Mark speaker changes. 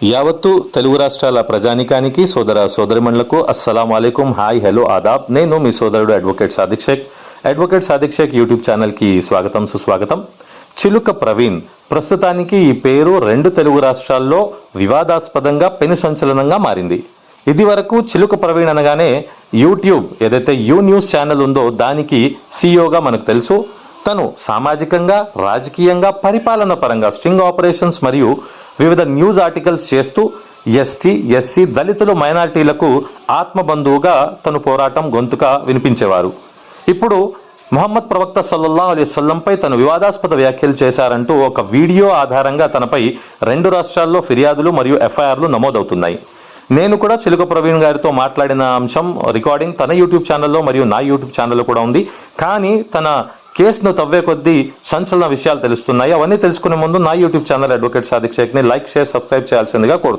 Speaker 1: యావత్తు తెలుగు రాష్ట్రాల ప్రజానికానికి సోదర సోదరిమణులకు అస్సలాము అలైకుం, హాయ్, హలో, ఆదాబ్. నేను మీ సోదరుడు అడ్వకేట్ సాదిక్ షేక్ యూట్యూబ్ ఛానల్కి స్వాగతం, సుస్వాగతం. చిలుక ప్రవీణ్ ప్రస్తుతానికి ఈ పేరు రెండు తెలుగు రాష్ట్రాల్లో వివాదాస్పదంగా పెను సంచలనంగా మారింది. ఇది వరకు చిలుక ప్రవీణ్ అనగానే యూట్యూబ్ ఏదైతే యూ న్యూస్ ఛానల్ ఉందో దానికి సీఈఓగా మనకు తెలుసు. తను సామాజికంగా, రాజకీయంగా, పరిపాలన పరంగా స్టింగ్ ఆపరేషన్స్ మరియు వివిధ న్యూస్ ఆర్టికల్స్ చేస్తూ ఎస్టీ, ఎస్సీ, దళితులు, మైనారిటీలకు ఆత్మబంధువుగా తను పోరాటం గొంతుగా వినిపించేవారు. ఇప్పుడు ముహమ్మద్ ప్రవక్త సల్లల్లాహు అలైహి వసల్లంపై తను వివాదాస్పద వ్యాఖ్యలు చేశారంటూ ఒక వీడియో ఆధారంగా తనపై రెండు రాష్ట్రాల్లో ఫిర్యాదులు మరియు ఎఫ్ఐఆర్లు నమోదవుతున్నాయి. నేను కూడా చిలుక ప్రవీణ్ గారితో మాట్లాడిన అంశం రికార్డింగ్ తన యూట్యూబ్ ఛానల్లో మరియు నా యూట్యూబ్ ఛానల్లో కూడా ఉంది. కానీ తన కేసును తవ్వే కొద్దీ సంచలన విషయాలు తెలుస్తున్నాయి. అవన్నీ తెలుసుకునే ముందు నా యూట్యూబ్ ఛానల్ అడ్వకేట్ సాదిక్ షేక్ని లైక్, షేర్, సబ్స్క్రైబ్ చేయాల్సిందిగా కోరుతున్నాను.